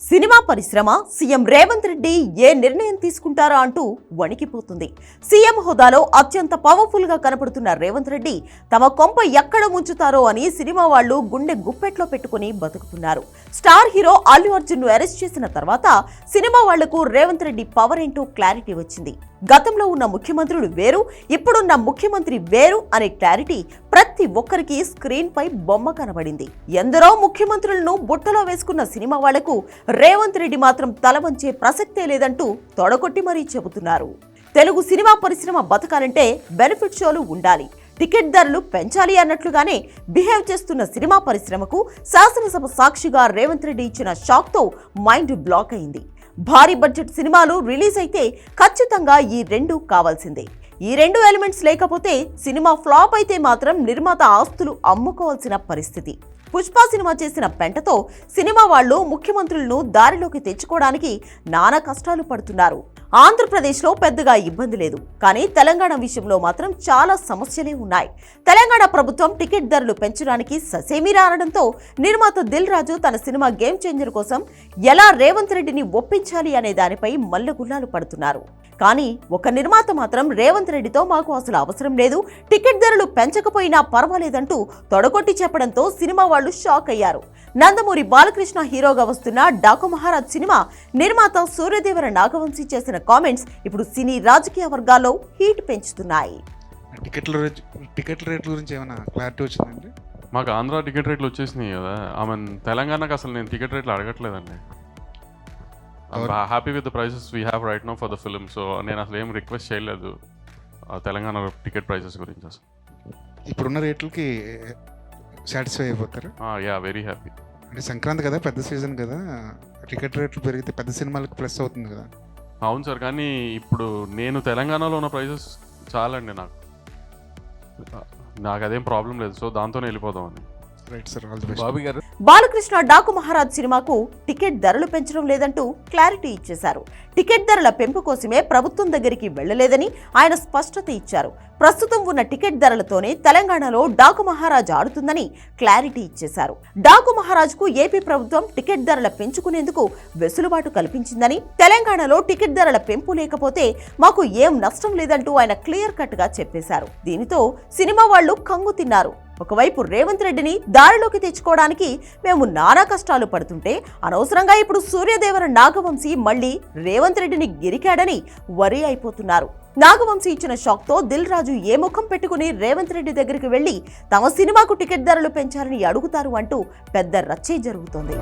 Cinema పరిశ్రమ CM Revanth Reddy ఏ నిర్ణయం తీసుకుంటారా అంటూ వణికిపోతుంది. సీఎం హోదాలో అత్యంత పవర్ఫుల్ గా కనపడుతున్న రేవంత్ రెడ్డి తమ కొంప ఎక్కడ ముంచుతారో అని సినిమా వాళ్లు గుండె గుప్పెట్లో పెట్టుకుని బతుకుతున్నారు. స్టార్ హీరో అల్లు అర్జున్ ను అరెస్ట్ చేసిన తర్వాత సినిమా వాళ్లకు రేవంత్ రెడ్డి పవర్ ఏంటో క్లారిటీ వచ్చింది. గతంలో ఉన్న ముఖ్యమంత్రులు వేరు, ఇప్పుడున్న ముఖ్యమంత్రి వేరు అనే క్లారిటీ ప్రతి ఒక్కరికి స్క్రీన్ పై బొమ్మ కనబడింది. ఎందరో ముఖ్యమంత్రులను బుట్టలో వేసుకున్న సినిమా వాళ్లకు రేవంత్ రెడ్డి మాత్రం తల వంచే ప్రసక్తే లేదంటూ తొడగొట్టి మరీ చెబుతున్నారు. తెలుగు సినిమా పరిశ్రమ బతకాలంటే బెనిఫిట్ షోలు ఉండాలి, టికెట్ ధరలు పెంచాలి అన్నట్లుగానే బిహేవ్ చేస్తున్న సినిమా పరిశ్రమకు శాసనసభ సాక్షిగా రేవంత్ రెడ్డి ఇచ్చిన షాక్ తో మైండ్ బ్లాక్ అయింది. భారీ బడ్జెట్ సినిమాలు రిలీజ్ అయితే ఖచ్చితంగా ఈ రెండు కావాల్సిందే. ఈ రెండు ఎలిమెంట్స్ లేకపోతే సినిమా ఫ్లాప్ అయితే మాత్రం నిర్మాత ఆస్తులు అమ్ముకోవాల్సిన పరిస్థితి. పుష్ప సినిమా చేసిన పెంటతో సినిమా వాళ్ళు ముఖ్యమంత్రులను దారిలోకి తెచ్చుకోవడానికి నానా కష్టాలు పడుతున్నారు. ఆంధ్రప్రదేశ్లో పెద్దగా ఇబ్బంది లేదు, కానీ తెలంగాణ విషయంలో మాత్రం చాలా సమస్యలే ఉన్నాయి. తెలంగాణ ప్రభుత్వం టికెట్ ధరలు పెంచడానికి ససేమిరా అనడంతో నిర్మాత దిల్ రాజు తన సినిమా గేమ్ చేంజర్ కోసం ఎలా రేవంత్ రెడ్డిని ఒప్పించాలి అనే దానిపై మల్లగుల్లాలు పడుతున్నారు. కానీ ఒక నిర్మాత మాత్రం రేవంత్ రెడ్డితో మాకు అసలు అవసరం లేదు, టికెట్ ధరలు పెంచకపోయినా పర్వాలేదంటూ తొడగొట్టి చెప్పడంతో సినిమా వాళ్ళు షాక్ అయ్యారు. నందమూరి బాలకృష్ణ హీరోగా వస్తున్న డాకు మహారాజ్ సినిమా నిర్మాత సూర్యదేవర నాగవంశీ చేసిన కామెంట్స్ ఇప్పుడు సినీ రాజకీయ వర్గాల్లో హీట్ పెంచుతున్నాయి. టికెట్ల రేట్ల గురించి ఏమైనా క్లారిటీ వచ్చిందండి? మాకు ఆంధ్ర టికెట్ రేట్లు వచ్చేసినాయి కదా, తెలంగాణకు అసలు నేను టికెట్ రేట్లు అడగట్లేదండి. Happy with the prices we have right now for the film. So నేను అసలు ఏం రిక్వెస్ట్ చేయలేదు తెలంగాణ టికెట్ ప్రైసెస్ గురించి. అసలు ఇప్పుడున్న రేట్లకి సాటిస్ఫై అయిపోతారు? Yeah, very happy. అంటే సంక్రాంతి కదా, పెద్ద సీజన్ కదా, టికెట్ రేట్లు పెరిగితే పెద్ద సినిమాలకు ప్లస్ అవుతుంది కదా. అవును సార్, కానీ ఇప్పుడు నేను తెలంగాణలో ఉన్న ప్రైసెస్ చాలండి, నాకు అదేం ప్రాబ్లం లేదు. సో దాంతోనే వెళ్ళిపోదామని. Right sir, all the best. Bobby గారు, బాలకృష్ణ డాకు మహారాజ్ సినిమాకు టికెట్ ధరలు పెంచడం లేదంటూ క్లారిటీ ఇచ్చేశారు. టికెట్ ధరల పెంపు కోసమే ప్రభుత్వం దగ్గరికి వెళ్లలేదని ఆయన స్పష్టత ఇచ్చారు. ప్రస్తుతం ఉన్న టికెట్ ధరలతోనే తెలంగాణలో డాకు మహారాజ్ ఆడుతుందని క్లారిటీ ఇచ్చేశారు. డాకు మహారాజ్ కు ఏపీ ప్రభుత్వం టికెట్ ధరల పెంచుకునేందుకు వెసులుబాటు కల్పించిందని, తెలంగాణలో టికెట్ ధరల పెంపు లేకపోతే మాకు ఏం నష్టం లేదంటూ ఆయన క్లియర్ కట్ గా చెప్పేశారు. దీనితో సినిమా వాళ్లు కంగు తిన్నారు. ఒకవైపు రేవంత్ రెడ్డిని దారిలోకి తెచ్చుకోవడానికి మేము నానా కష్టాలు పడుతుంటే, అనవసరంగా ఇప్పుడు సూర్యదేవర నాగవంశీ మళ్లీ రేవంత్ రెడ్డిని గిరికాడని వరి అయిపోతున్నారు. నాగవంశీ ఇచ్చిన షాక్ తో దిల్ రాజు ఏ ముఖం పెట్టుకుని రేవంత్ రెడ్డి దగ్గరికి వెళ్లి తమ సినిమాకు టికెట్ ధరలు పెంచాలని అడుగుతారు అంటూ పెద్ద రచ్చే జరుగుతోంది.